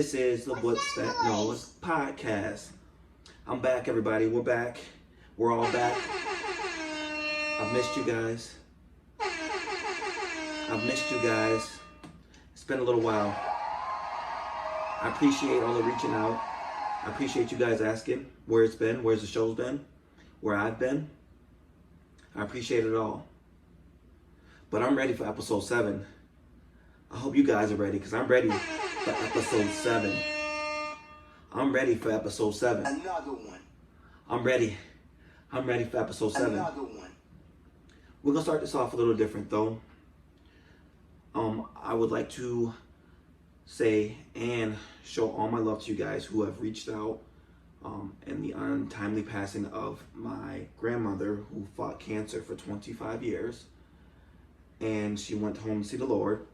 This is the What's That Knows podcast. I'm back, everybody. We're back. We're all back. I've missed you guys. It's been a little while. I appreciate all the reaching out. I appreciate you guys asking where it's been, where's the show's been, where I've been. I appreciate it all. But I'm ready for episode 7. I hope you guys are ready, because I'm ready for episode 7. Another one. I'm ready for episode 7. Another one. We're going to start this off a little different, though. I would like to say and show all my love to you guys who have reached out in the untimely passing of my grandmother, who fought cancer for 25 years. And she went home to see the Lord.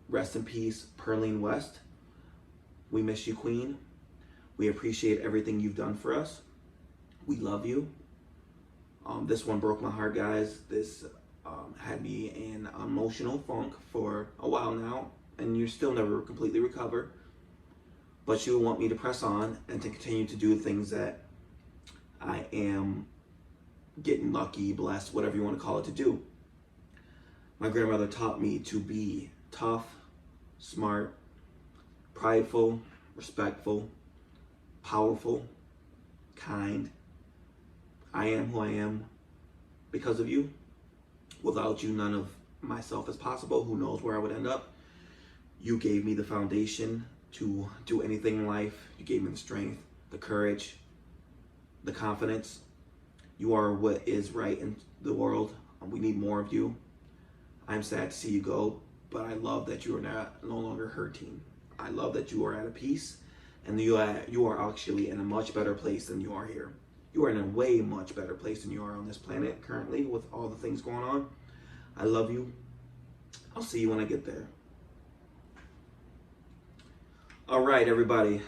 Rest in peace, Pearline West. We miss you, Queen. We appreciate everything you've done for us. We love you. This one broke my heart, guys. This had me in emotional funk for a while now, and you still never completely recover. But you want me to press on and to continue to do things that I am getting lucky, blessed, whatever you want to call it, to do. My grandmother taught me to be tough, smart, prideful, respectful, powerful, kind. I am who I am because of you. Without you, none of myself is possible. Who knows where I would end up? You gave me the foundation to do anything in life. You gave me the strength, the courage, the confidence. You are what is right in the world. We need more of you. I'm sad to see you go, but I love that you are no longer hurting. I love that you are at a peace, and you are actually in a much better place than you are here. You are in a way much better place than you are on this planet currently with all the things going on. I love you. I'll see you when I get there. All right, everybody.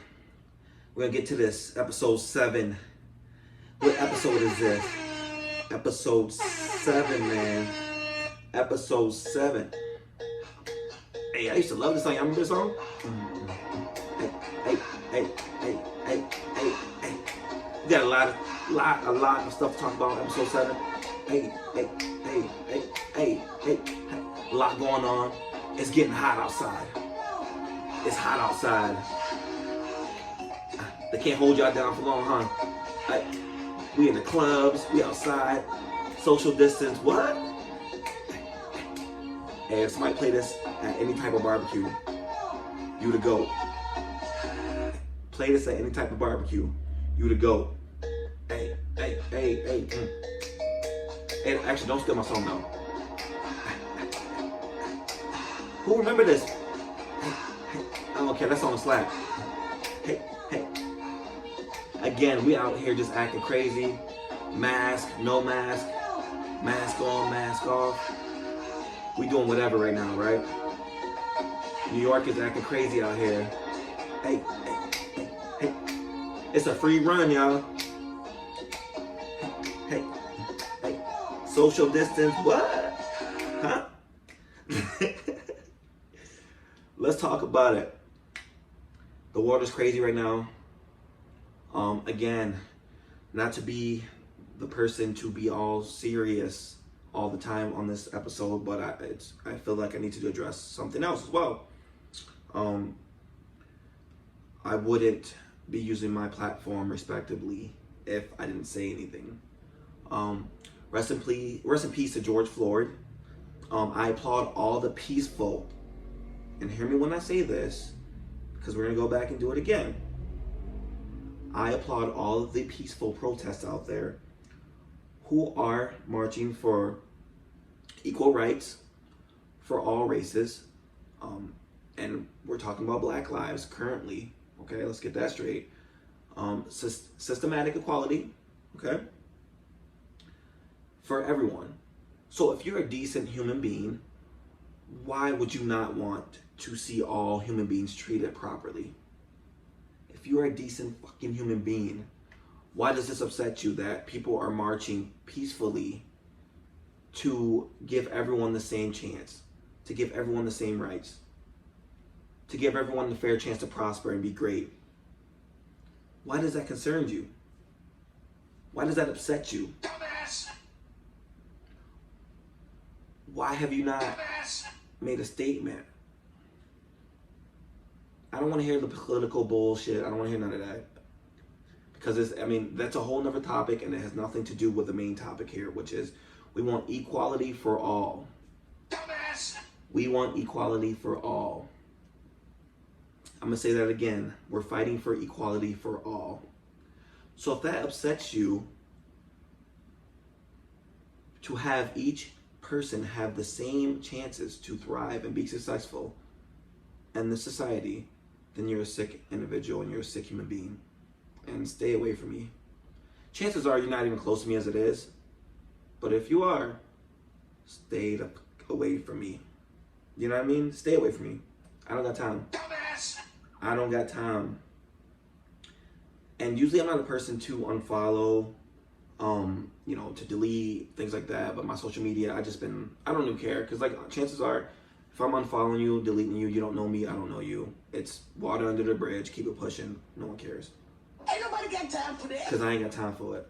We're going to get to this. Episode 7. What episode is this? Episode 7, man. Episode 7. Hey, I used to love this song. Y'all remember this song? Hey. We got a lot of stuff to talk about in episode 7. Hey. A lot going on. It's getting hot outside. It's hot outside. They can't hold y'all down for long, huh? We in the clubs, we outside, social distance, what? Hey, if somebody play this at any type of barbecue, you the GOAT. Play this at any type of barbecue, you the GOAT. Hey. Hey, actually, don't steal my song though. Who remember this? Okay, that song slap. Hey. Again, we out here just acting crazy. Mask, no mask. Mask on, mask off. We doing whatever right now, right? New York is acting crazy out here. Hey. It's a free run, y'all. Hey. Social distance, what? Huh? Let's talk about it. The world is crazy right now. Again, not to be the person to be all serious all the time on this episode, but I feel like I need to address something else as well. I wouldn't be using my platform respectively if I didn't say anything. Rest in peace to George Floyd. I applaud all the peaceful, and hear me when I say this, because we're gonna go back and do it again. I applaud all of the peaceful protests out there who are marching for equal rights for all races. And we're talking about Black lives currently. Okay, let's get that straight. Systematic equality, okay, for everyone. So if you're a decent human being, why would you not want to see all human beings treated properly? If you're a decent fucking human being, why does this upset you that people are marching peacefully to give everyone the same chance, to give everyone the same rights? to give everyone the fair chance to prosper and be great. Why does that concern you? Why does that upset you? Dumbass. Why have you not made a statement? I don't want to hear the political bullshit. I don't want to hear none of that. Because that's a whole nother topic, and it has nothing to do with the main topic here, which is we want equality for all. Dumbass. We want equality for all. I'm going to say that again. We're fighting for equality for all. So if that upsets you, to have each person have the same chances to thrive and be successful in the society, then you're a sick individual and you're a sick human being. And stay away from me. Chances are you're not even close to me as it is. But if you are, stay away from me. You know what I mean? Stay away from me. I don't got time. Dumbass. I don't got time. And usually I'm not a person to unfollow, to delete, things like that. But my social media, I don't even care. Because chances are, if I'm unfollowing you, deleting you, you don't know me, I don't know you. It's water under the bridge, keep it pushing, no one cares. Ain't nobody got time for that. Because I ain't got time for it.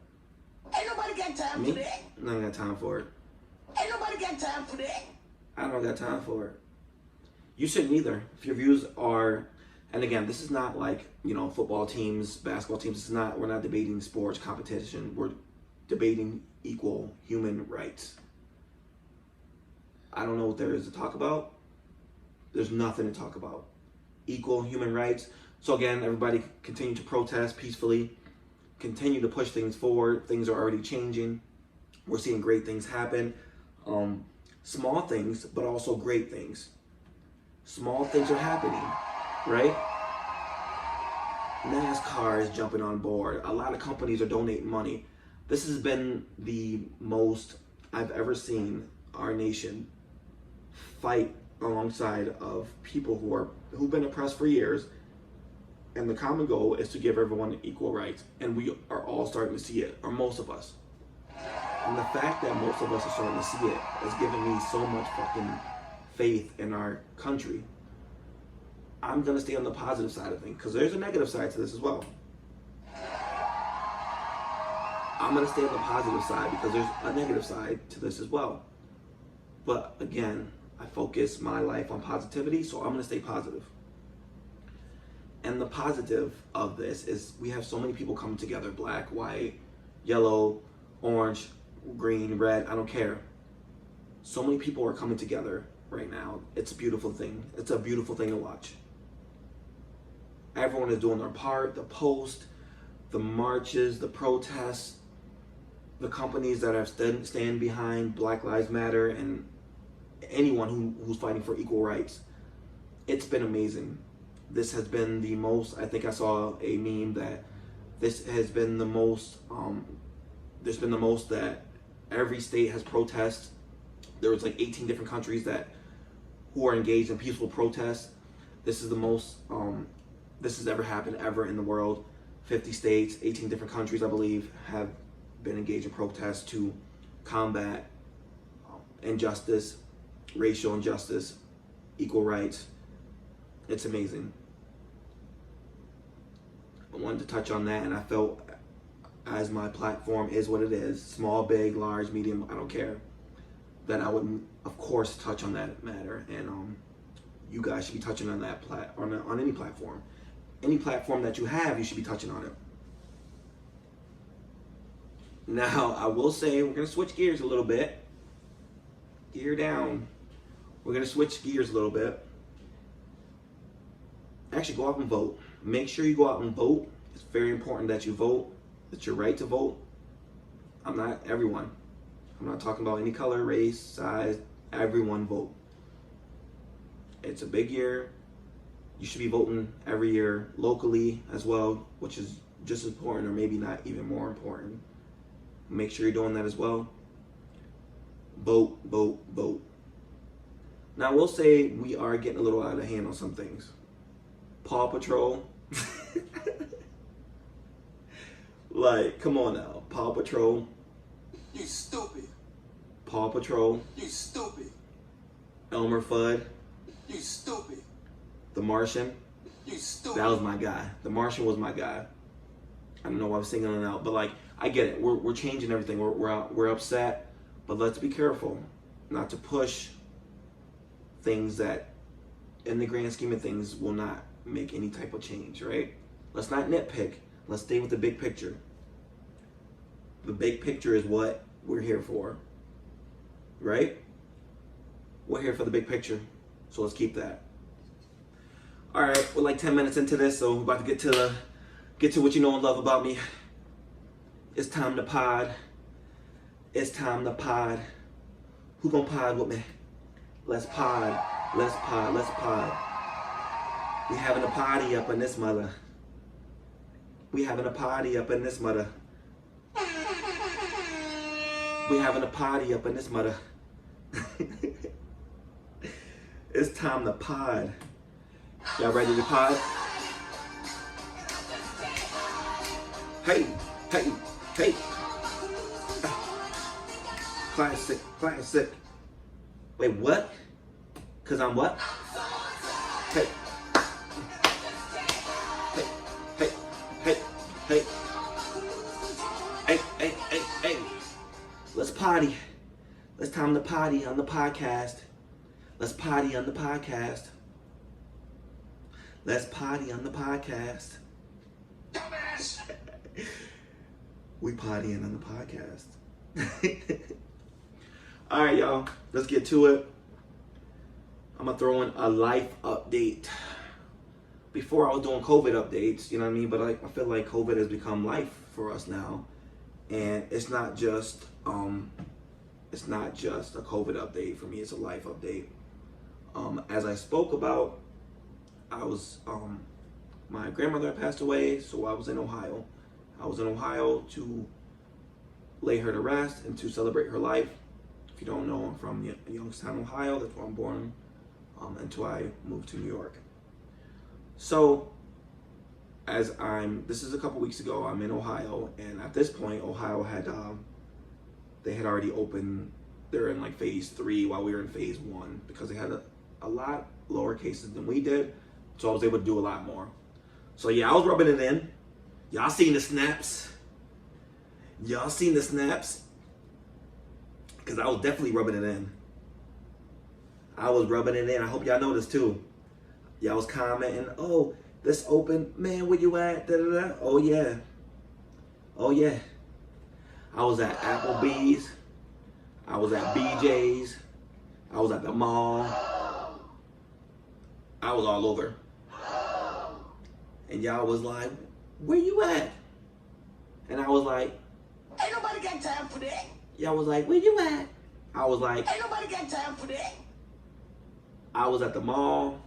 Ain't nobody got time for that. I ain't got time for it. Ain't nobody got time for that. I don't got time for it. You shouldn't either. If your views are, and again, this is not like, football teams, basketball teams. We're not debating sports competition. We're debating equal human rights. I don't know what there is to talk about. There's nothing to talk about. Equal human rights. So again, everybody continue to protest peacefully. Continue to push things forward. Things are already changing. We're seeing great things happen. Small things, but also great things. Small things are happening, right? NASCAR is jumping on board. A lot of companies are donating money. This has been the most I've ever seen our nation fight alongside of people who've been oppressed for years, and the common goal is to give everyone equal rights, and we are all starting to see it, or most of us. And the fact that most of us are starting to see it has given me so much fucking faith in our country. I'm gonna stay on the positive side of things, because there's a negative side to this as well. I'm gonna stay on the positive side because there's a negative side to this as well. But again, I focus my life on positivity, so I'm gonna stay positive. And the positive of this is we have so many people coming together, black, white, yellow, orange, green, red, I don't care. So many people are coming together right now. It's a beautiful thing. It's a beautiful thing to watch. Everyone is doing their part, the post, the marches, the protests, the companies that have stand behind Black Lives Matter and anyone who's fighting for equal rights. It's been amazing. This has been the most, I think I saw a meme that this has been the most, there's been the most that every state has protests. There was like 18 different countries who are engaged in peaceful protests. This is the most, this has ever happened ever in the world. 50 states, 18 different countries, I believe, have been engaged in protests to combat injustice, racial injustice, equal rights. It's amazing. I wanted to touch on that, and I felt as my platform is what it is, small, big, large, medium, I don't care, that I would, of course, touch on that matter. And you guys should be touching on that on any platform. Any platform that you have, you should be touching on it. Now, I will say we're going to switch gears a little bit. Gear down. We're going to switch gears a little bit. Actually, go out and vote. Make sure you go out and vote. It's very important that you vote. It's your right to vote. I'm not everyone. I'm not talking about any color, race, size. Everyone vote. It's a big year. You should be voting every year locally as well, which is just as important, or maybe not even more important. Make sure you're doing that as well. Vote, vote, vote. Now, I will say we are getting a little out of hand on some things. Paw Patrol. Like, come on now. Paw Patrol. You stupid. Paw Patrol. You stupid. Elmer Fudd. You stupid. The Martian, You stupid. that was my guy. The Martian was my guy. I don't know why I'm singling it out, but like, I get it. We're changing everything. We're upset, but let's be careful not to push things that, in the grand scheme of things, will not make any type of change, right? Let's not nitpick. Let's stay with the big picture. The big picture is what we're here for, right? We're here for the big picture, so let's keep that. All right, we're like 10 minutes into this, so we're about to get to what you know and love about me. It's time to pod. It's time to pod. Who gonna pod with me? Let's pod. Let's pod. Let's pod. We having a party up in this mother. We having a party up in this mother. We having a party up in this mother. It's time to pod. Y'all ready to pod? Hey, hey, hey. Classic, classic. Wait, what? Cause I'm what? Hey. Hey, hey, hey, hey. Hey, hey, hey, hey. Let's party. It's time to party on the podcast. Let's party on the podcast. Let's party on the podcast. Dumbass. We partying on the podcast. All right, y'all. Let's get to it. I'm gonna throw in a life update. Before I was doing COVID updates, you know what I mean? But I feel like COVID has become life for us now, and it's not just a COVID update for me. It's a life update. As I spoke about, my grandmother had passed away, so I was in Ohio. I was in Ohio to lay her to rest and to celebrate her life. If you don't know, I'm from Youngstown, Ohio. That's where I'm born until I moved to New York. So, this is a couple weeks ago, I'm in Ohio, and at this point, Ohio had, they had already opened, they're in like phase 3 while we were in phase 1, because they had a lot lower cases than we did, so I was able to do a lot more. So yeah, I was rubbing it in. Y'all seen the snaps. Y'all seen the snaps. Because I was definitely rubbing it in. I was rubbing it in. I hope y'all noticed too. Y'all was commenting, oh, this open, man, where you at? Da, da, da. Oh yeah. Oh yeah. I was at Applebee's. I was at BJ's. I was at the mall. I was all over. And y'all was like, where you at? And I was like, Ain't nobody got time for that. y'all was like, where you at? I was like, Ain't nobody got time for that. I was at the mall.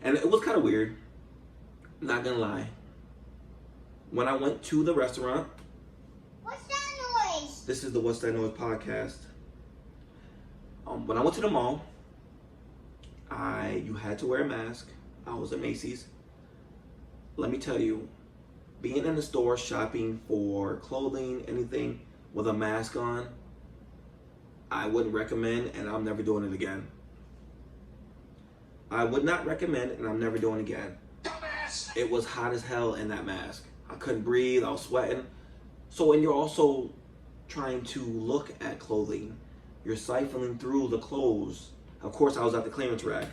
And it was kind of weird. Not gonna lie. When I went to the restaurant. What's that noise? This is the What's That Noise podcast. When I went to the mall, you had to wear a mask. I was at Macy's. Let me tell you, being in the store shopping for clothing, anything with a mask on, I wouldn't recommend, and I'm never doing it again. I would not recommend, and I'm never doing it again. Dumbass. It was hot as hell in that mask. I couldn't breathe, I was sweating. So when you're also trying to look at clothing, you're siphoning through the clothes. Of course, I was at the clearance rack.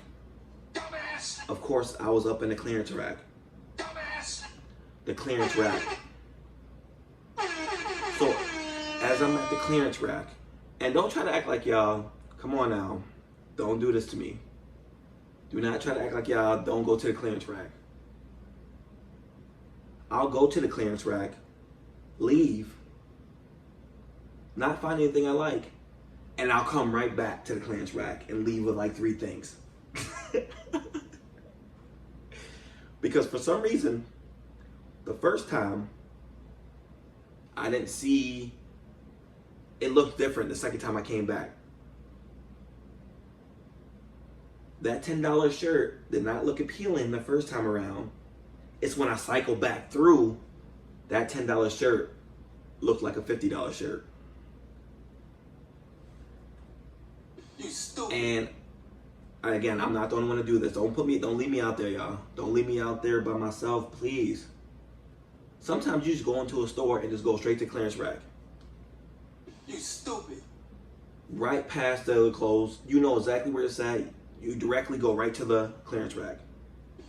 Dumbass. Of course, I was up in the clearance rack. Dumbass. The clearance rack. So, as I'm at the clearance rack, and don't try to act like y'all, come on now, don't do this to me. Do not try to act like y'all don't go to the clearance rack. I'll go to the clearance rack, leave, not find anything I like, and I'll come right back to the clearance rack and leave with like 3 things. Because for some reason, the first time, I didn't see, it looked different the second time I came back. That $10 shirt did not look appealing the first time around. It's when I cycled back through, that $10 shirt looked like a $50 shirt. You stupid. And Again, I'm not the only one to do this. Don't leave me out there, y'all. Don't leave me out there by myself, please. Sometimes you just go into a store and just go straight to clearance rack. You stupid. Right past the clothes. You know exactly where it's at. You directly go right to the clearance rack.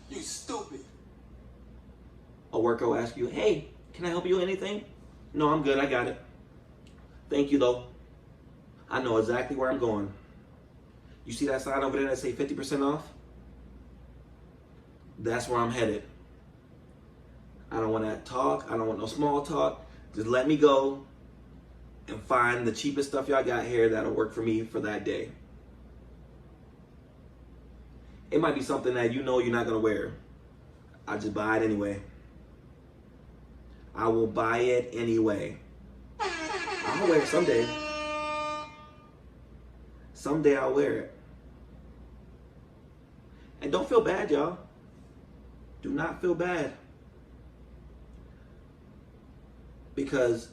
You stupid. A worker will ask you, hey, can I help you with anything? No, I'm good. I got it. Thank you, though. I know exactly where I'm going. You see that sign over there that say 50% off? That's where I'm headed. I don't want that talk. I don't want no small talk. Just let me go and find the cheapest stuff y'all got here that'll work for me for that day. It might be something that you know you're not going to wear. I just buy it anyway. I will buy it anyway. I'll wear it someday. Someday I'll wear it. And don't feel bad, y'all. Do not feel bad. Because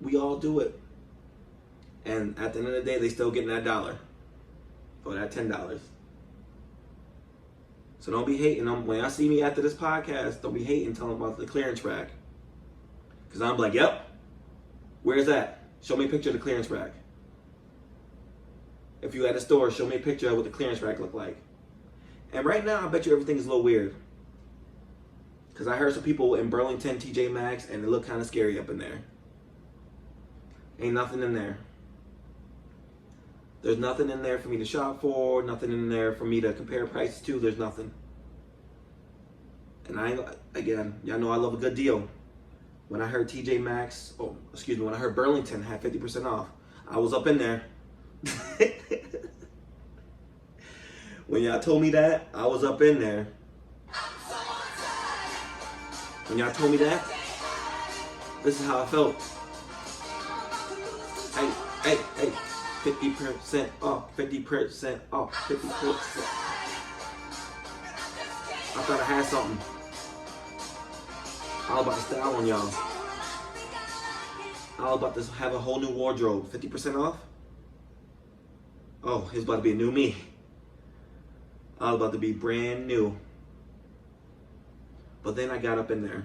we all do it. And at the end of the day, they still getting that $1 or that $10. So don't be hating them. When y'all see me after this podcast, don't be hating, telling about the clearance rack. Because I'm like, yep. Where's that? Show me a picture of the clearance rack. If you at a store, show me a picture of what the clearance rack look like. And right now, I bet you everything is a little weird. Because I heard some people in Burlington, TJ Maxx, and it looked kind of scary up in there. Ain't nothing in there. There's nothing in there for me to shop for, nothing in there for me to compare prices to. There's nothing. And again, y'all know I love a good deal. When I heard TJ Maxx, when I heard Burlington had 50% off, I was up in there. When y'all told me that, I was up in there. When y'all told me that, this is how I felt. Hey, 50% off, 50% off, 50%. I thought I had something. I was about to style on y'all. I was about to have a whole new wardrobe. 50% off? Oh, it's about to be a new me. I was about to be brand new. But then I got up in there.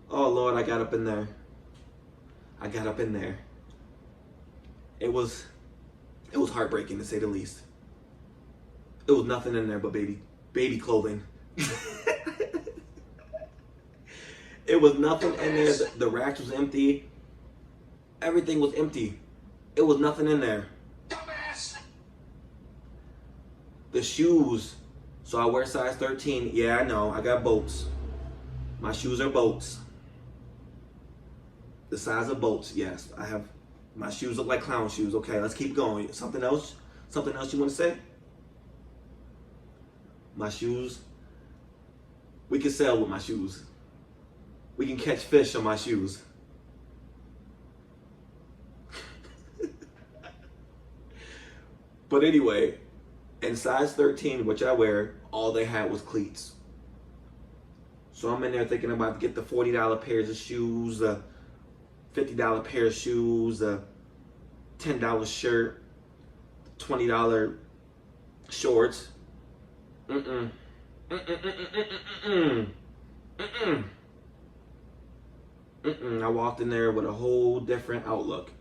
Oh Lord, I got up in there. I got up in there. It was heartbreaking to say the least. It was nothing in there but baby clothing. It was nothing in there. The racks was empty. Everything was empty. It was nothing in there. Dumbass. The shoes. So I wear size 13. Yeah, I know. I got boats. My shoes are boats. The size of boats. Yes, I have. My shoes look like clown shoes. Okay, let's keep going. Something else? Something else you want to say? My shoes. We can sail with my shoes. We can catch fish on my shoes. But anyway, in size 13, which I wear, all they had was cleats. So I'm in there thinking about to get the $40 pairs of shoes, the $50 pair of shoes, the $10 shirt, $20 shorts. I walked in there with a whole different outlook.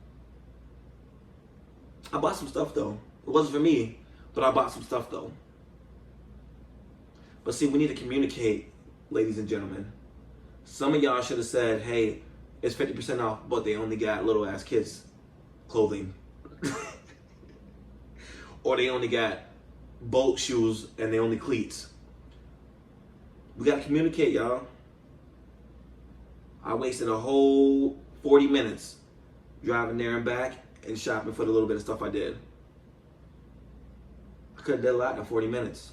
I bought some stuff though. It wasn't for me, but I bought some stuff though. But see, we need to communicate, ladies and gentlemen. Some of y'all should have said, hey, it's 50% off, but they only got little ass kids clothing. Or they only got boat shoes and they only cleats. We gotta communicate, y'all. I wasted a whole 40 minutes driving there and back and shopping for the little bit of stuff I did. I could have did a lot in 40 minutes.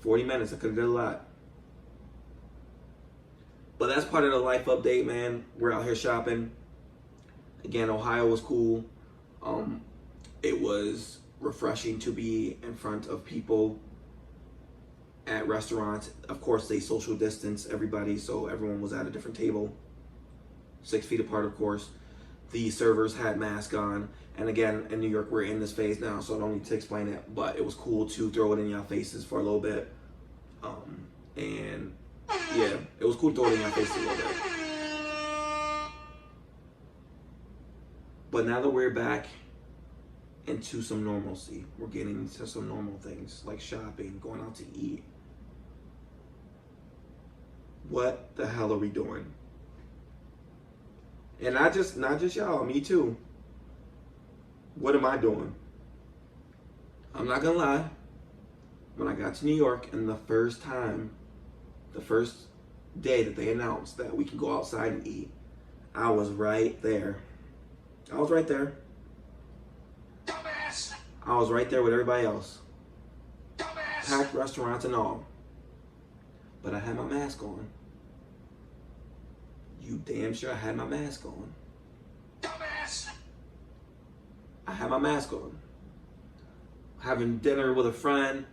40 minutes, I could have did a lot. But that's part of the life update, man. We're out here shopping. Again, Ohio was cool. It was refreshing to be in front of people at restaurants. Of course, they social distance everybody, so everyone was at a different table. 6 feet apart, of course. the servers had masks on. And again, in New York, we're in this phase now, so I don't need to explain it. But it was cool to throw it in your faces for a little bit. And yeah, it was cool to throw it in your faces a little bit. But now that we're back into some normalcy, we're getting into some normal things like shopping, going out to eat. What the hell are we doing? And not just y'all, me too. What am I doing? I'm not gonna lie. When I got to New York and the first day that they announced that we can go outside and eat, I was right there. I was right there. Dumbass. I was right there with everybody else. Dumbass. Packed restaurants and all. But I had my mask on. You damn sure I had my mask on. Dumbass. I had my mask on. Having dinner with a friend,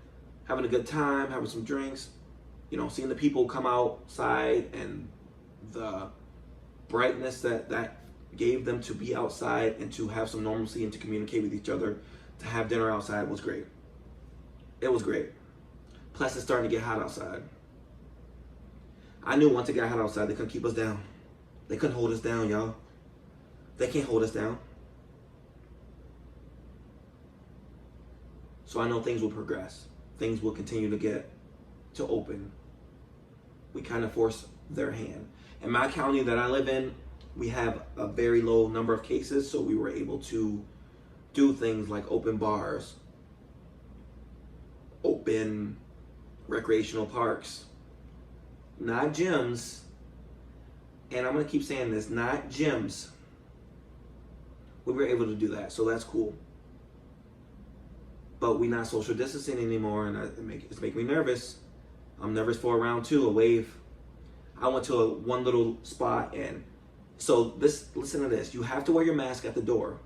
having a good time, having some drinks, you know, seeing the people come outside and the brightness that gave them to be outside and to have some normalcy and to communicate with each other, to have dinner outside was great. It was great. Plus, it's starting to get hot outside. I knew once it got hot outside, they couldn't keep us down. They couldn't hold us down, y'all. They can't hold us down. So I know things will progress. Things will continue to get to open. We kind of force their hand. In my county that I live in, we have a very low number of cases, so we were able to do things like open bars, open recreational parks, not gyms, and I'm gonna keep saying this, not gyms. We were able to do that, so that's cool. But we're not social distancing anymore, and it's making me nervous. I'm nervous for round 2, a wave. I went to one little spot, and so listen to this. You have to wear your mask at the door.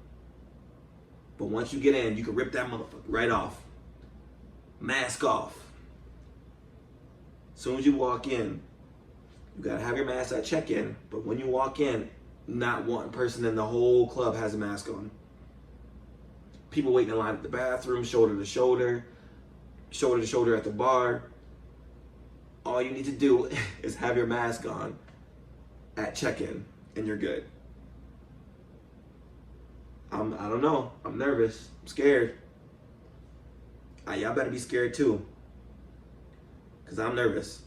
But once you get in, you can rip that motherfucker right off. Mask off. As soon as you walk in, you gotta have your mask at check-in. But when you walk in, not one person in the whole club has a mask on. People waiting in line at the bathroom, shoulder to shoulder at the bar. All you need to do is have your mask on at check-in, and you're good. I don't know. I'm nervous. I'm scared. Y'all better be scared too, because I'm nervous.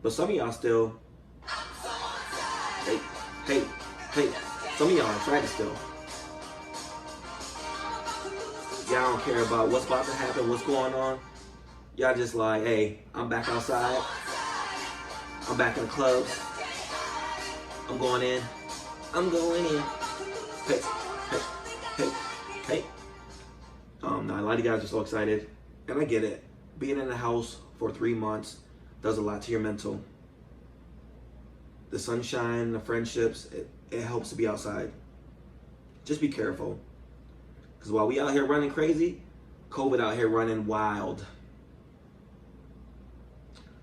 But some of y'all still, hey, some of y'all tried to still. Y'all don't care about what's about to happen, what's going on. Y'all just like, hey, I'm back outside. I'm back in the clubs. I'm going in. Hey. Now a lot of you guys are so excited, and I get it. Being in the house for 3 months does a lot to your mental. The sunshine, the friendships, it helps to be outside. Just be careful. Because while we out here running crazy, COVID out here running wild.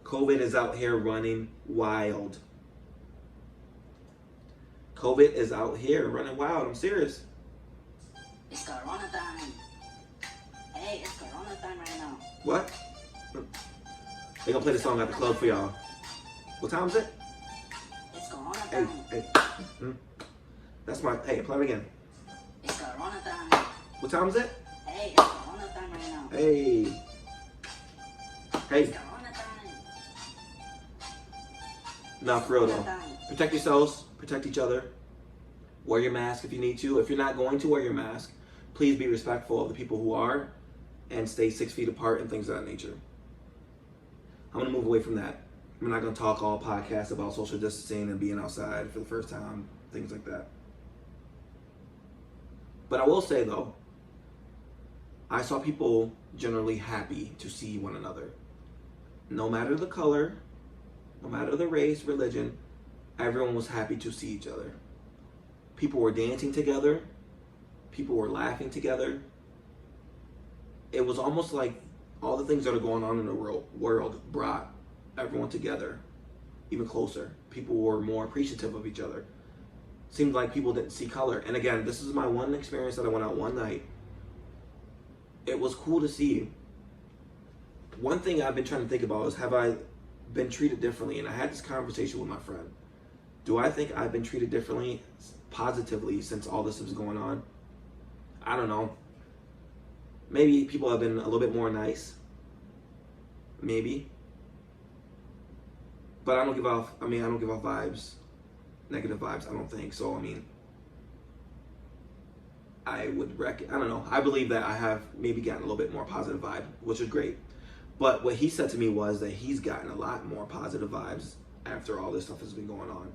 COVID is out here running wild. COVID is out here running wild. I'm serious. It's Corona time. Hey, it's Corona time right now. What? They gonna play the song at the club for y'all. What time is it? It's Corona time. Hey. That's my, hey, play it again. It's Corona time. What time is it? Hey, it's Corona time right now. Hey. It's Corona time. Nah, for real though. Corona time. Protect yourselves, protect each other. Wear your mask if you need to. If you're not going to wear your mask, please be respectful of the people who are, and stay 6 feet apart and things of that nature. I'm gonna move away from that. I'm not gonna talk all podcasts about social distancing and being outside for the first time, things like that. But I will say though, I saw people generally happy to see one another. No matter the color, no matter the race, religion, everyone was happy to see each other. People were dancing together. People were laughing together. It was almost like all the things that are going on in the world brought everyone together even closer. People were more appreciative of each other. Seemed like people didn't see color. And again, this is my one experience that I went out one night. It was cool to see. One thing I've been trying to think about is, have I been treated differently? And I had this conversation with my friend. Do I think I've been treated differently, positively, since all this was going on? I don't know. Maybe people have been a little bit more nice. Maybe. But I don't give off vibes, negative vibes, I don't think. So, I mean, I don't know. I believe that I have maybe gotten a little bit more positive vibe, which is great. But what he said to me was that he's gotten a lot more positive vibes after all this stuff has been going on.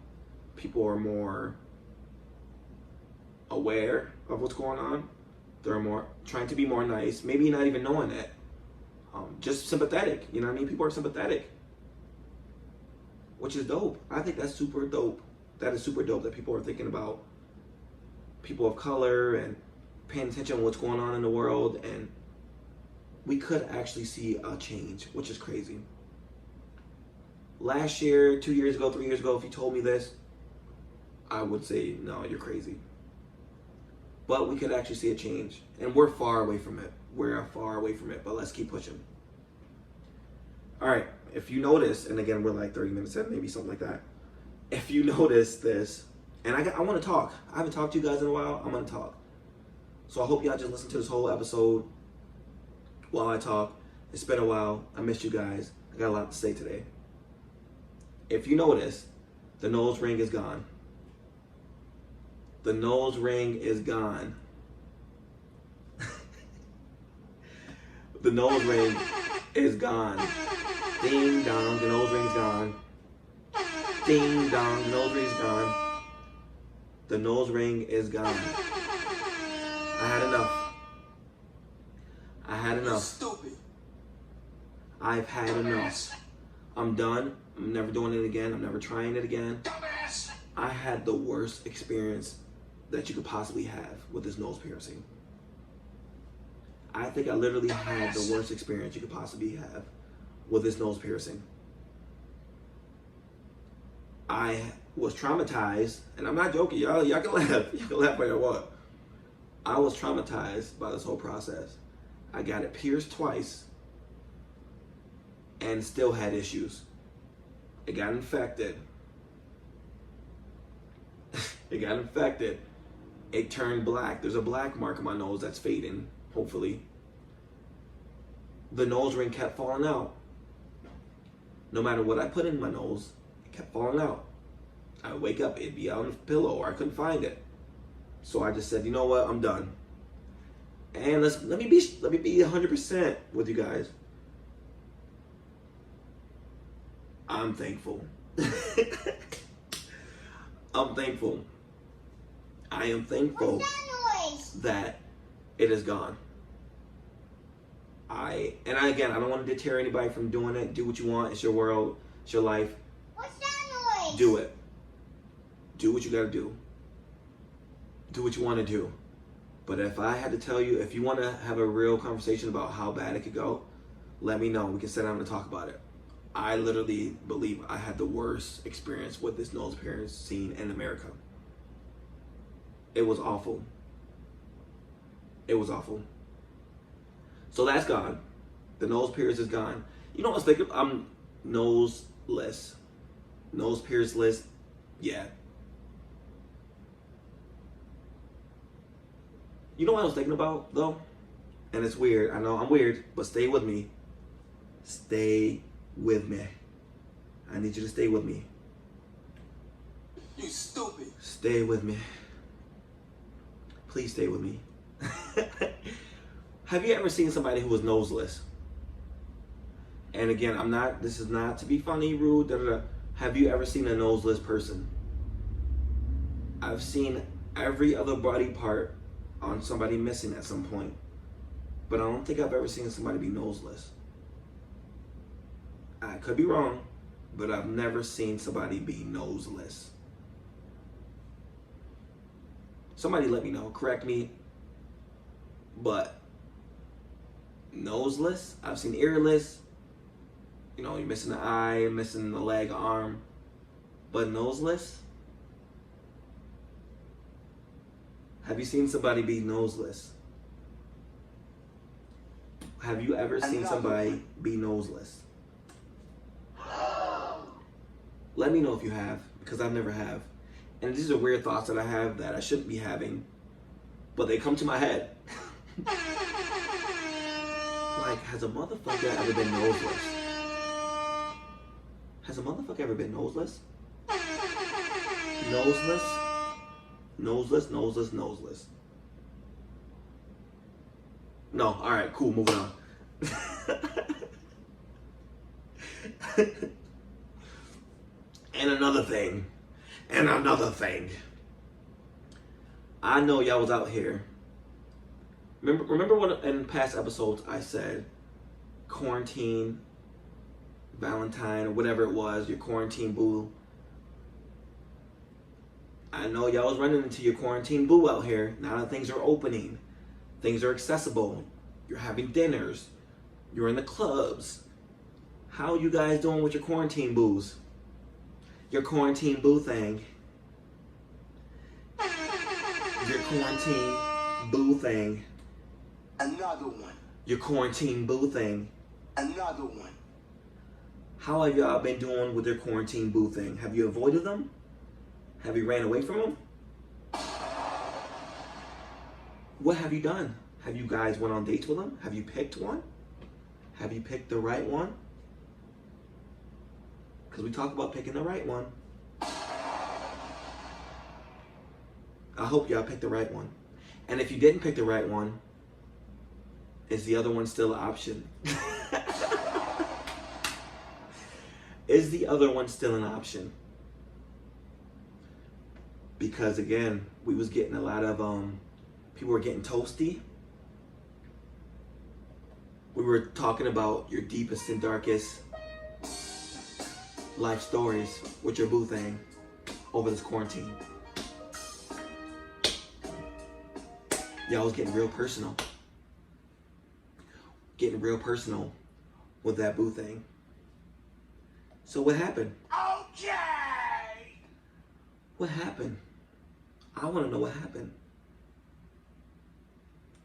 People are more aware of what's going on. They're more trying to be more nice, maybe not even knowing it. Just sympathetic, you know what I mean? People are sympathetic, which is dope. I think that's super dope. That is super dope that people are thinking about people of color and paying attention to what's going on in the world, and we could actually see a change, which is crazy. Last year, 2 years ago, 3 years ago, if you told me this, I would say, no, you're crazy. But we could actually see a change, and we're far away from it. We're far away from it, but let's keep pushing. All right, if you notice, and again, we're like 30 minutes in, maybe something like that. If you notice this, and I want to talk. I haven't talked to you guys in a while. I'm going to talk. So I hope y'all just listen to this whole episode while I talk. It's been a while. I missed you guys. I got a lot to say today. If you notice, the nose ring is gone. The nose ring is gone. The nose ring is gone. Ding dong, the nose ring is gone. Ding dong, the nose ring is gone. The nose ring is gone. I had enough. I had enough. Stupid. I've had enough. I'm done. I'm never doing it again. I'm never trying it again. Dumbass. I had the worst experience that you could possibly have with this nose piercing. I think I literally had the worst experience you could possibly have with this nose piercing. I was traumatized, and I'm not joking, y'all can laugh. You can laugh at what. I was traumatized by this whole process. I got it pierced twice and still had issues. It got infected. It got infected. It turned black. There's a black mark on my nose that's fading, hopefully. The nose ring kept falling out. No matter what I put in my nose, it kept falling out. I would wake up, it'd be on the pillow, or I couldn't find it. So I just said, you know what, I'm done. And let me be 100% with you guys. I'm thankful. I'm thankful. I am thankful What's that noise? that it is gone. Again, I don't want to deter anybody from doing it. Do what you want. It's your world. It's your life. What's that noise? Do it. Do what you got to do. Do what you want to do. But if I had to tell you, if you want to have a real conversation about how bad it could go, let me know. We can sit down and talk about it. I literally believe I had the worst experience with this nose piercing in America. It was awful. It was awful. So that's gone. The nose pierce is gone. You know what I was thinking? I'm noseless. Nose pierceless. Yeah. You know what I was thinking about, though? And it's weird. I know I'm weird, but stay with me. Stay with me. I need you to stay with me. You stupid. Stay with me. Please stay with me. Have you ever seen somebody who was noseless? And again, this is not to be funny, rude, Have you ever seen a noseless person? I've seen every other body part on somebody missing at some point. But I don't think I've ever seen somebody be noseless. I could be wrong, but I've never seen somebody be noseless. Somebody let me know, correct me. But noseless, I've seen earless. You know, you're missing an eye, missing a leg, arm. But noseless, Have you seen somebody be noseless? Have you ever seen somebody be noseless? Let me know if you have, because I've never have. And these are weird thoughts that I have that I shouldn't be having, but they come to my head. Like, has a motherfucker ever been noseless? Has a motherfucker ever been noseless? Noseless? Noseless, noseless, noseless. No, alright, cool, moving on. And another thing. I know y'all was out here. Remember what in past episodes I said quarantine, Valentine, or whatever it was, your quarantine boo. I know y'all was running into your quarantine boo out here. Now that things are opening, things are accessible. You're having dinners. You're in the clubs. How are you guys doing with your quarantine boos? Your quarantine boo thing. Your quarantine boo thing. Another one. Your quarantine boo thing. Another one. How have y'all been doing with your quarantine boo thing? Have you avoided them? Have you ran away from them? What have you done? Have you guys went on dates with them? Have you picked one? Have you picked the right one? Because we talk about picking the right one. I hope y'all picked the right one. And if you didn't pick the right one, is the other one still an option? Is the other one still an option? Because again, we was getting a lot of, people were getting toasty. We were talking about your deepest and darkest life stories with your boo thing over this quarantine. Y'all was getting real personal. Getting real personal with that boo thing. So what happened? Okay. What happened? I want to know what happened.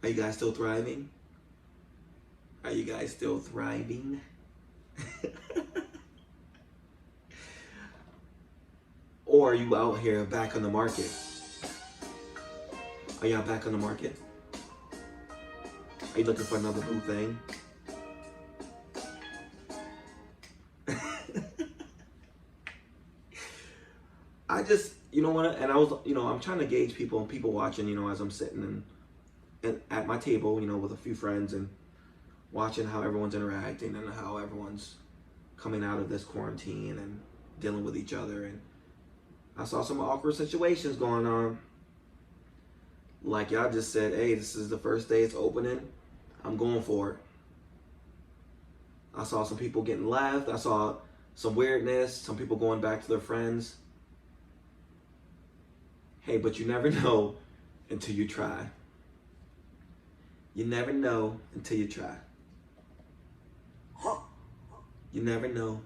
Are you guys still thriving? Are you guys still thriving? Or are you out here back on the market? Are y'all back on the market? Are you looking for another boo thing? I just, you know what, and I was, I'm trying to gauge people and people watching, as I'm sitting and at my table, with a few friends and watching how everyone's interacting and how everyone's coming out of this quarantine and dealing with each other. And I saw some awkward situations going on. Like y'all just said, hey, this is the first day it's opening. I'm going for it. I saw some people getting left. I saw some weirdness. Some people going back to their friends. Hey, but you never know until you try. You never know until you try. You never know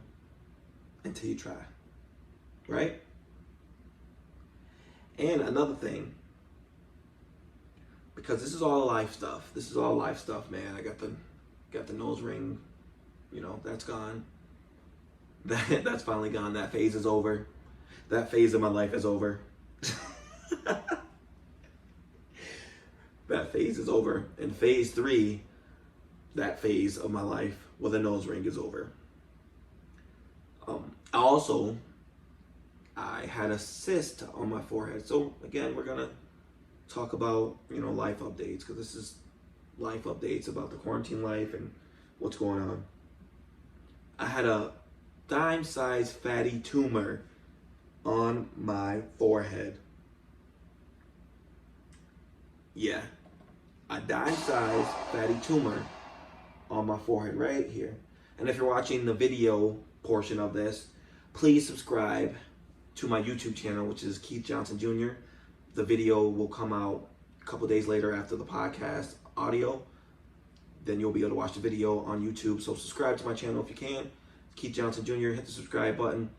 until you try. Right? And another thing, because this is all life stuff. This is all life stuff, man. I got the nose ring, that's gone. That's finally gone. That phase is over. That phase of my life is over. That phase is over. And phase 3, that phase of my life with a nose ring is over. I had a cyst on my forehead. So again, we're gonna talk about, life updates, because this is life updates about the quarantine life and what's going on. I had a dime-sized fatty tumor on my forehead. Yeah, a dime-sized fatty tumor on my forehead right here. And if you're watching the video portion of this, please subscribe to my YouTube channel, which is Keith Johnson Jr. The video will come out a couple days later after the podcast audio. Then you'll be able to watch the video on YouTube. So subscribe to my channel if you can. Keith Johnson Jr. Hit the subscribe button,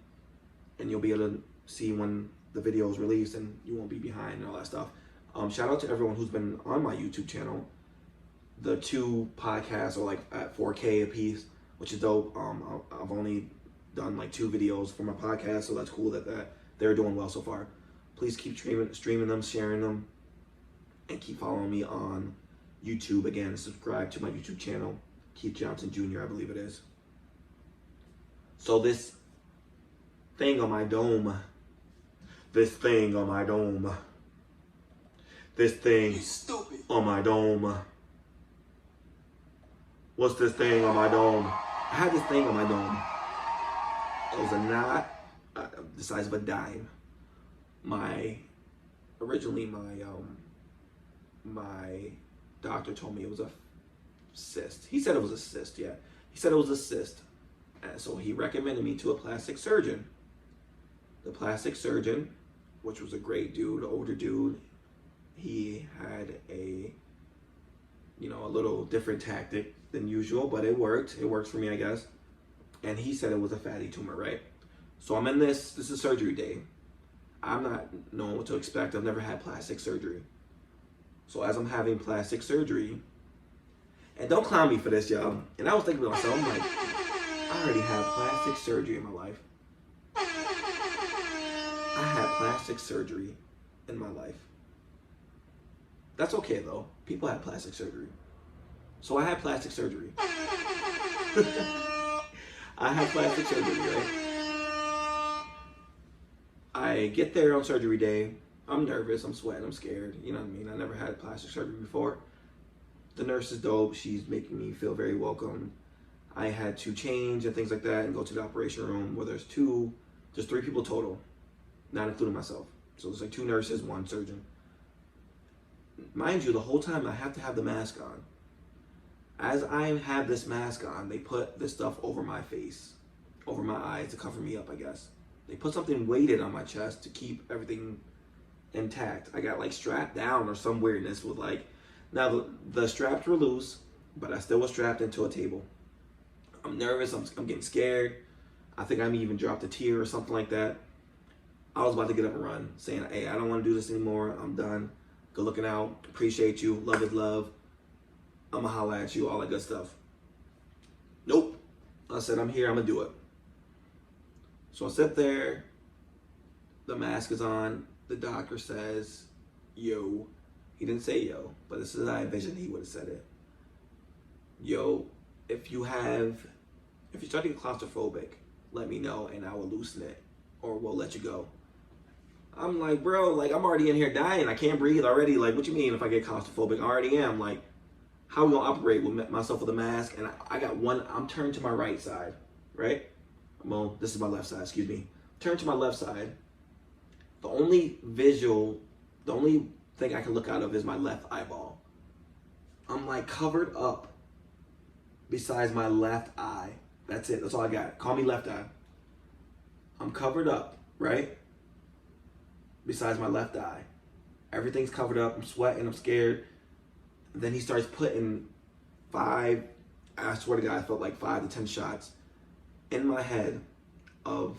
and you'll be able to see when the video is released, and you won't be behind and all that stuff. Shout out to everyone who's been on my YouTube channel. The 2 podcasts are like at 4K a piece, which is dope. I've only done like 2 videos for my podcast, so that's cool that they're doing well so far. Please keep streaming them, sharing them, and keep following me on YouTube. Again, subscribe to my YouTube channel, Keith Johnson Jr., I believe it is. So this thing on my dome, this thing on my dome, this thing You stupid. on my dome. What's this thing on my dome? I had this thing on my dome. It was a knot the size of a dime. Originally my doctor told me it was a cyst. He said it was a cyst, yeah. He said it was a cyst. And so he recommended me to a plastic surgeon. The plastic surgeon, which was a great dude, an older dude, he had a little different tactic than usual, but it worked. It works for me, I guess. And he said it was a fatty tumor, right? So I'm in this is surgery day. I'm not knowing what to expect. I've never had plastic surgery. So as I'm having plastic surgery, and don't clown me for this, y'all. And I was thinking to myself, I'm like, I already had plastic surgery in my life. I had plastic surgery in my life. That's okay though. People have plastic surgery. So I had plastic surgery. I had plastic surgery, right? I get there on surgery day. I'm nervous, I'm sweating, I'm scared. You know what I mean? I never had plastic surgery before. The nurse is dope. She's making me feel very welcome. I had to change and things like that and go to the operation room where there's 3 people total, not including myself. So it's like 2 nurses, 1 surgeon. Mind you, the whole time I have to have the mask on. As I have this mask on, they put this stuff over my face, over my eyes to cover me up, I guess. They put something weighted on my chest to keep everything intact. I got like strapped down or some weirdness with like, now the straps were loose, but I still was strapped into a table. I'm nervous, I'm getting scared. I think I even dropped a tear or something like that. I was about to get up and run, saying, hey, I don't want to do this anymore. I'm done. Good looking out. Appreciate you. Love is love. I'ma holla at you. All that good stuff. Nope. I said, I'm here. I'm going to do it. So I sit there. The mask is on. The doctor says, yo. He didn't say yo, but this is how I envisioned he would have said it. Yo, if you start to get claustrophobic, let me know and I will loosen it or we'll let you go. I'm like, bro, like I'm already in here dying. I can't breathe already. Like, what you mean if I get claustrophobic? I already am. Like, how are we gonna operate with myself with a mask? And I got one, I'm turned to my right side, right? Well, this is my left side, excuse me. Turn to my left side. The only thing I can look out of is my left eyeball. I'm like covered up besides my left eye. That's it, that's all I got. Call me left eye. I'm covered up, right? Besides my left eye. Everything's covered up, I'm sweating, I'm scared. And then he starts putting I swear to God, I felt like 5 to 10 shots in my head of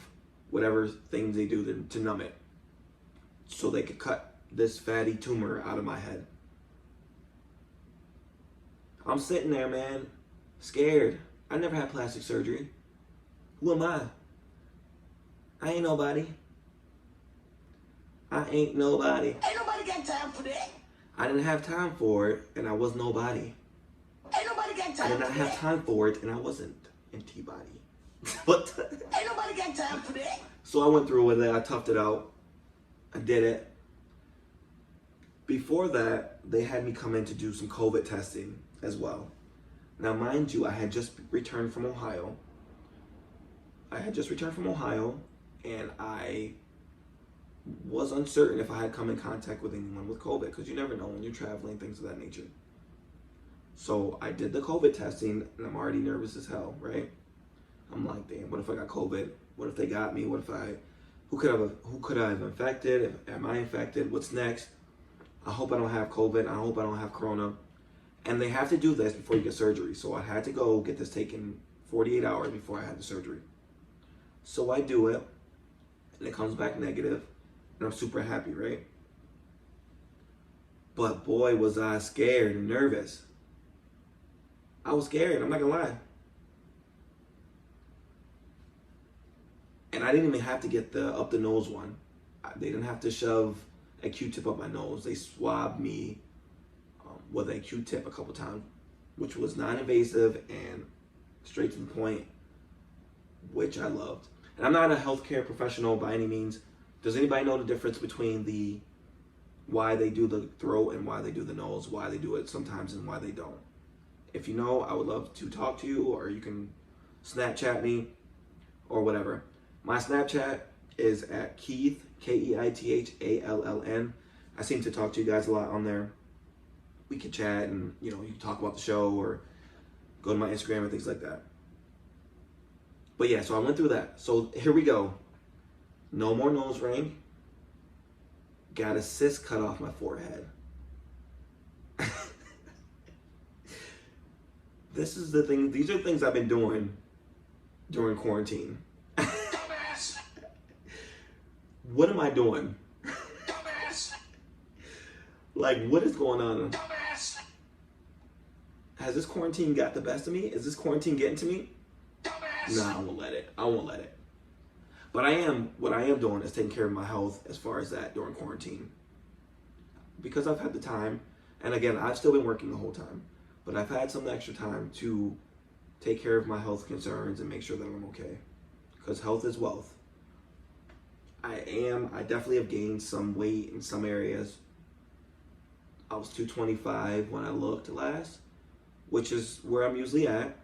whatever things they do to numb it. So they could cut this fatty tumor out of my head. I'm sitting there, man, scared. I never had plastic surgery. Who am I? I ain't nobody. I ain't nobody. Ain't nobody got time for that. I didn't have time for it, and I was nobody. Ain't nobody got I time did for not have that. time for it, and I wasn't in T-body. But Ain't nobody got time for that. so I went through with it. I toughed it out. I did it. Before that, they had me come in to do some COVID testing as well. Now, mind you, I had just returned from Ohio. And I was uncertain if I had come in contact with anyone with COVID, because you never know when you're traveling, things of that nature. So I did the COVID testing, and I'm already nervous as hell, right? I'm like, damn, what if I got COVID? What if they got me? Who could I have infected? Am I infected? What's next? I hope I don't have COVID. I hope I don't have Corona. And they have to do this before you get surgery. So I had to go get this taken 48 hours before I had the surgery. So I do it, and it comes back negative, and I'm super happy, right? But boy, was I scared and nervous. I was scared, I'm not gonna lie. And I didn't even have to get the up the nose one. They didn't have to shove a Q-tip up my nose. They swabbed me with a Q-tip a couple times, which was non-invasive and straight to the point, which I loved. And I'm not a healthcare professional by any means. Does anybody know the difference between why they do the throat and why they do the nose, why they do it sometimes and why they don't? If you know, I would love to talk to you, or you can Snapchat me or whatever. My Snapchat is at Keith, KeithAlln. I seem to talk to you guys a lot on there. We can chat and, you can talk about the show or go to my Instagram and things like that. But yeah, so I went through that. So here we go. No more nose ring. Got a cyst cut off my forehead. This is the thing. These are things I've been doing during quarantine. Dumbass! What am I doing? Dumbass! Like, what is going on? Dumbass! Has this quarantine got the best of me? Is this quarantine getting to me? Dumbass! No, I won't let it. I won't let it. But what I am doing is taking care of my health as far as that during quarantine. Because I've had the time, and again, I've still been working the whole time, but I've had some extra time to take care of my health concerns and make sure that I'm okay. Because health is wealth. I definitely have gained some weight in some areas. I was 225 when I looked last, which is where I'm usually at,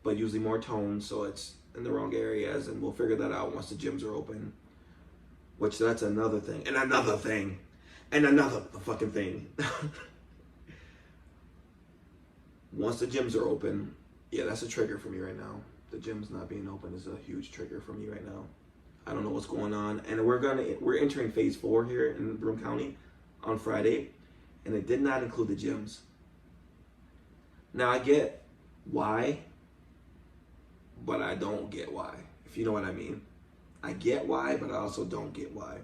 but usually more toned, so it's in the wrong areas, and we'll figure that out once the gyms are open. Which that's another thing, and another thing, and another fucking thing. Once the gyms are open, yeah, that's a trigger for me right now. The gyms not being open is a huge trigger for me right now. I don't know what's going on, and we're entering phase 4 here in Broome County on Friday, and it did not include the gyms. Now I get why, but I don't get why, if you know what I mean. I get why, but I also don't get why.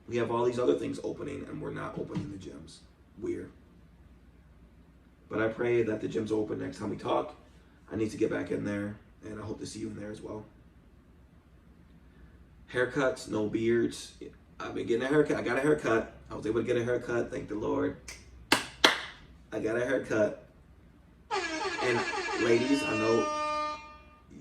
We have all these other things opening, and we're not opening the gyms. Weird. But I pray that the gyms open next time we talk. I need to get back in there, and I hope to see you in there as well. Haircuts, no beards. I've been getting a haircut. I got a haircut. I was able to get a haircut, thank the Lord. I got a haircut. And ladies, I know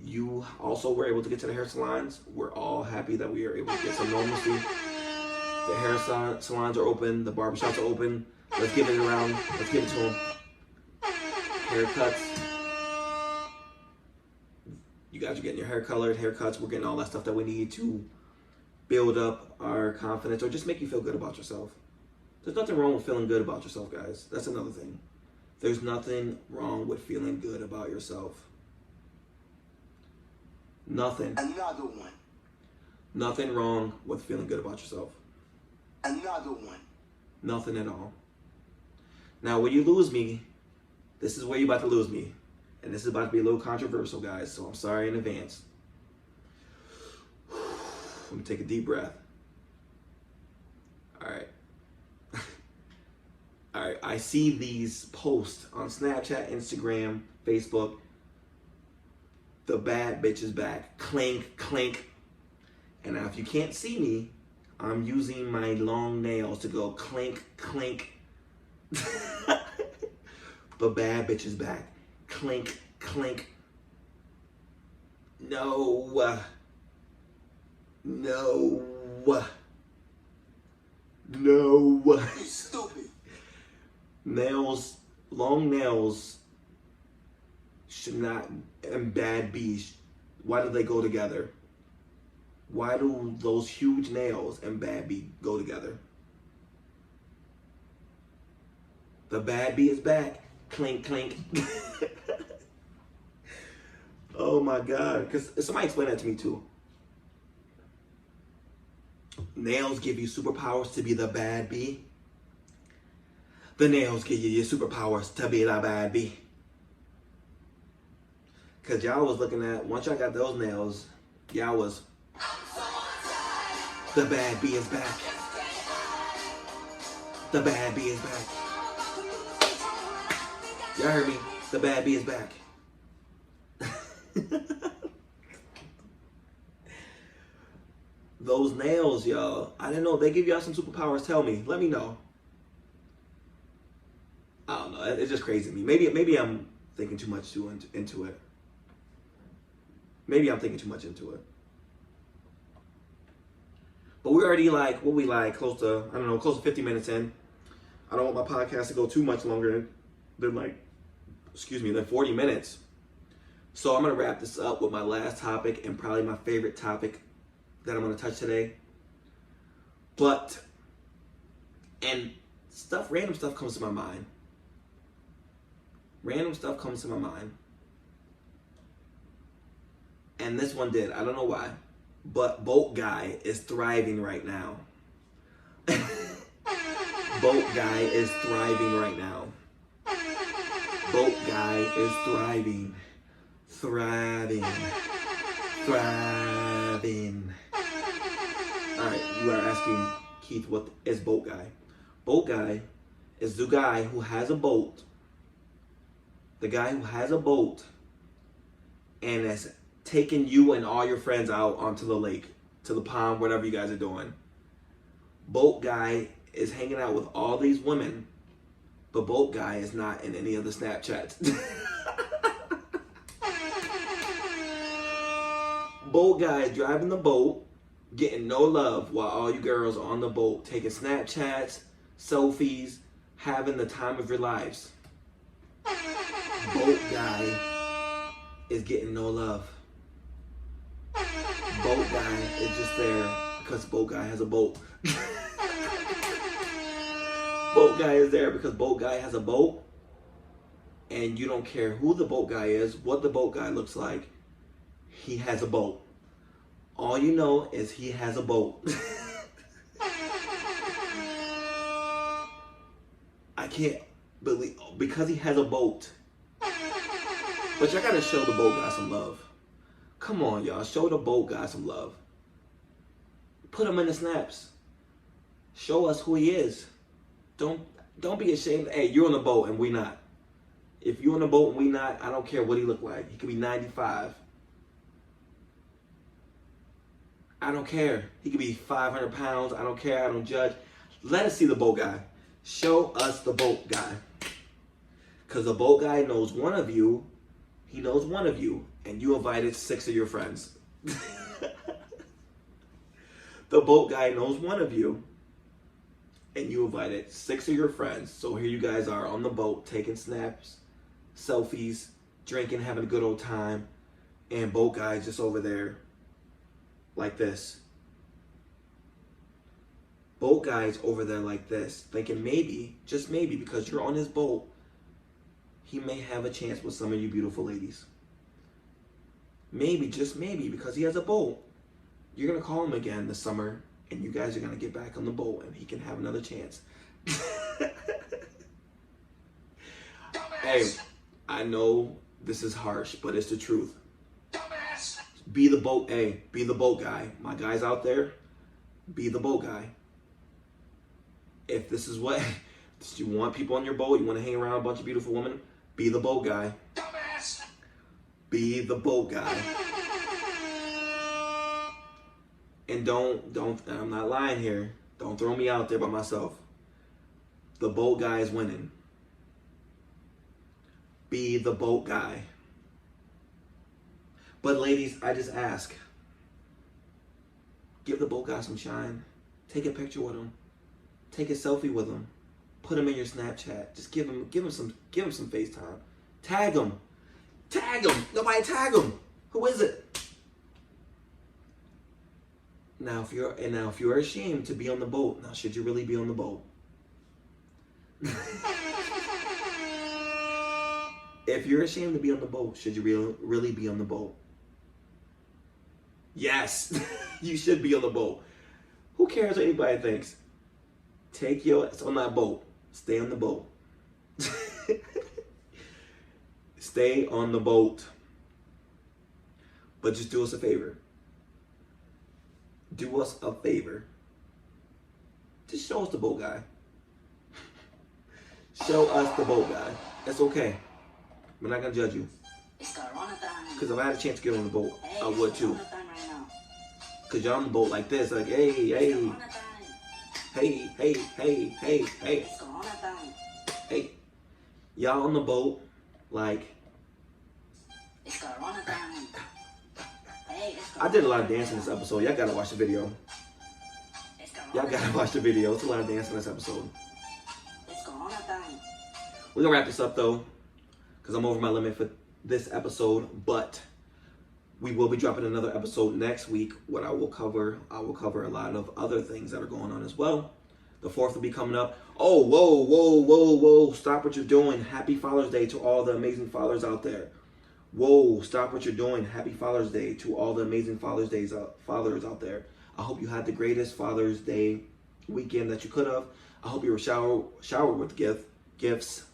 you also were able to get to the hair salons. We're all happy that we are able to get some normalcy. The hair salons are open. The barbershops are open. Let's give it around. Let's give it to them. Haircuts. You guys are getting your hair colored, haircuts. We're getting all that stuff that we need to build up our confidence or just make you feel good about yourself. There's nothing wrong with feeling good about yourself, guys. That's another thing. There's nothing wrong with feeling good about yourself. Nothing. Another one. Nothing wrong with feeling good about yourself. Another one. Nothing at all. Now, when you lose me, this is where you're about to lose me. And this is about to be a little controversial, guys, so I'm sorry in advance. Let me take a deep breath. All right. All right, I see these posts on Snapchat, Instagram, Facebook. The bad bitch is back. Clink, clink. And now if you can't see me, I'm using my long nails to go clink, clink. The bad bitch is back. Clink, clink. No. No. No. You stupid. Nails, long nails should not, and bad bees, why do they go together? Why do those huge nails and bad bee go together? The bad bee is back. Clink, clink. Oh my God. Because somebody explained that to me too. Nails give you superpowers to be the bad bee. The nails give you your superpowers to be the bad bee. Because y'all was looking at, once y'all got those nails, y'all was, the bad bee is back. The bad bee is back. Y'all heard me. The bad bee is back. Those nails, y'all. I didn't know. They give y'all some superpowers. Tell me. Let me know. I don't know. It's just crazy to me. Maybe I'm thinking too much into it. Maybe I'm thinking too much into it. But we're already close to 50 minutes in. I don't want my podcast to go too much longer than 40 minutes. So I'm going to wrap this up with my last topic and probably my favorite topic that I'm going to touch today. Random stuff comes to my mind. And this one did. I don't know why. But Boat Guy is thriving right now. Boat Guy is thriving right now. Boat Guy is thriving. Thriving. Alright, you are asking, Keith, what is Boat Guy? Boat Guy is the guy who has a boat. The guy who has a boat and is taking you and all your friends out onto the lake, to the pond, whatever you guys are doing. Boat Guy is hanging out with all these women, but Boat Guy is not in any of the Snapchats. Boat Guy is driving the boat, getting no love, while all you girls are on the boat taking Snapchats, selfies, having the time of your lives. Boat Guy is getting no love. Boat Guy is just there because Boat Guy has a boat. Boat Guy is there because Boat Guy has a boat, and you don't care who the Boat Guy is, what the Boat Guy looks like. He has a boat. All you know is he has a boat. I can't believe, because he has a boat. But y'all gotta show the Boat Guy some love. Come on, y'all. Show the Boat Guy some love. Put him in the snaps. Show us who he is. Don't be ashamed. Hey, you're on the boat and we not. If you're on the boat and we not, I don't care what he look like. He could be 95. I don't care. He could be 500 pounds. I don't care. I don't judge. Let us see the Boat Guy. Show us the Boat Guy. Because the Boat Guy knows one of you. He knows one of you. And you invited 6 of your friends. The Boat Guy knows one of you. And you invited 6 of your friends. So here you guys are on the boat taking snaps, selfies, drinking, having a good old time. And Boat Guy's just over there like this. Boat Guy's over there like this, thinking maybe, just maybe, because you're on his boat, he may have a chance with some of you beautiful ladies. Maybe, just maybe, because he has a boat. You're going to call him again this summer, and you guys are going to get back on the boat, and he can have another chance. Hey, I know this is harsh, but it's the truth. Dumbass! Be the boat, hey, be the Boat Guy. My guys out there, be the Boat Guy. If this is what, you want people on your boat, you want to hang around a bunch of beautiful women, be the Boat Guy. Dumbass! Be the Boat Guy. And don't, I'm not lying here. Don't throw me out there by myself. The Boat Guy is winning. Be the Boat Guy. But ladies, I just ask. Give the Boat Guy some shine. Take a picture with him. Take a selfie with him. Put him in your Snapchat. Just give him some FaceTime. Tag him. Tag him. Nobody tag him. Who is it? Now if you're ashamed to be on the boat, now should you really be on the boat? If you're ashamed to be on the boat, should you really be on the boat? Yes, you should be on the boat. Who cares what anybody thinks? Take your ass on that boat. Stay on the boat. Stay on the boat. But just do us a favor. Do us a favor. Just show us the Boat Guy. Show us the boat, guy. It's okay. We're not gonna judge you. It's Corona time. Because if I had a chance to get on the boat, Hey, I it's would too. Corona time right now. Because y'all on the boat like this, like, hey, hey, Corona time. hey, hey, hey, hey, hey, It's Corona time. hey. Y'all on the boat, like, It's Corona time. Hey, it's I did a lot of dancing this episode. Y'all gotta watch the video. It's Corona Y'all gotta time. watch the video. It's a lot of dancing this episode. It's Corona time. We're gonna wrap this up though, because I'm over my limit for this episode, but we will be dropping another episode next week. What I will cover a lot of other things that are going on as well. The 4th will be coming up. Oh, whoa, whoa, whoa, whoa. Stop what you're doing. Happy Father's Day to all the amazing fathers out there. Whoa, stop what you're doing. Happy Father's Day to all the amazing fathers out there. I hope you had the greatest Father's Day weekend that you could have. I hope you were showered with gifts.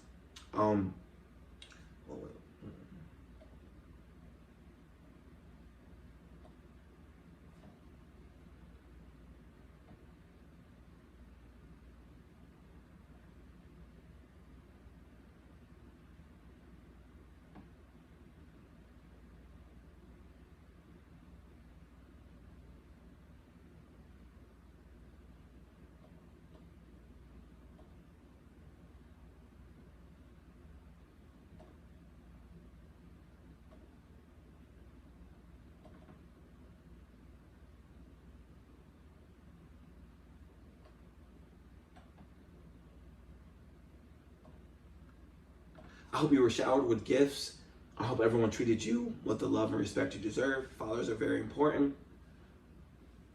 I hope you were showered with gifts. I hope everyone treated you with the love and respect you deserve. Fathers are very important.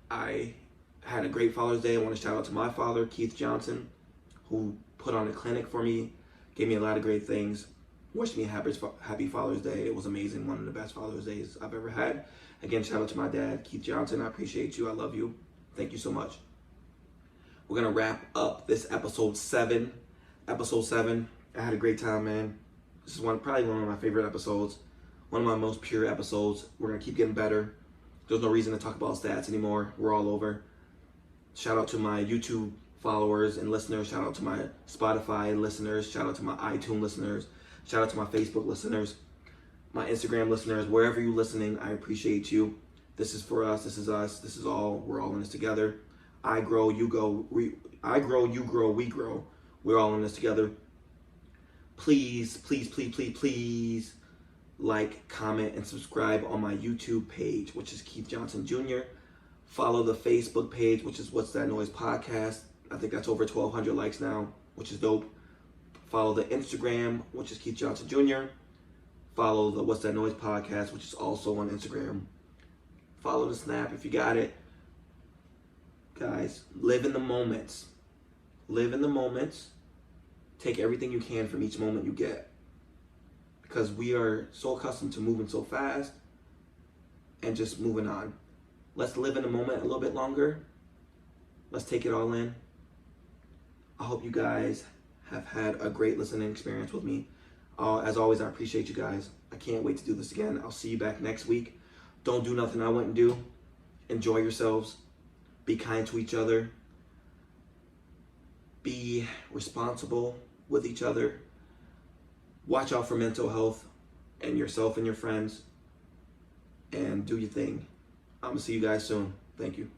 I had a great Father's Day. I want to shout out to my father, Keith Johnson, who put on a clinic for me, gave me a lot of great things, wished me a happy Father's Day. It was amazing, one of the best Father's Days I've ever had. Again, shout out to my dad, Keith Johnson. I appreciate you. I love you. Thank you so much. We're going to wrap up this episode 7. Episode 7. I had a great time, man. This is probably one of my favorite episodes. One of my most pure episodes. We're going to keep getting better. There's no reason to talk about stats anymore. We're all over. Shout out to my YouTube followers and listeners. Shout out to my Spotify listeners. Shout out to my iTunes listeners. Shout out to my Facebook listeners. My Instagram listeners. Wherever you're listening, I appreciate you. This is for us. This is us. This is all. We're all in this together. I grow, you go. I grow, you grow, we grow. We're all in this together. Please, please, please, please, please like, comment, and subscribe on my YouTube page, which is Keith Johnson Jr. Follow the Facebook page, which is What's That Noise Podcast. I think that's over 1,200 likes now, which is dope. Follow the Instagram, which is Keith Johnson Jr. Follow the What's That Noise Podcast, which is also on Instagram. Follow the Snap if you got it. Guys, live in the moments. Live in the moments. Take everything you can from each moment you get. Because we are so accustomed to moving so fast and just moving on. Let's live in the moment a little bit longer. Let's take it all in. I hope you guys have had a great listening experience with me. As always, I appreciate you guys. I can't wait to do this again. I'll see you back next week. Don't do nothing I wouldn't do. Enjoy yourselves. Be kind to each other. Be responsible with each other. Watch out for mental health and yourself and your friends. And do your thing. I'm going to see you guys soon. Thank you.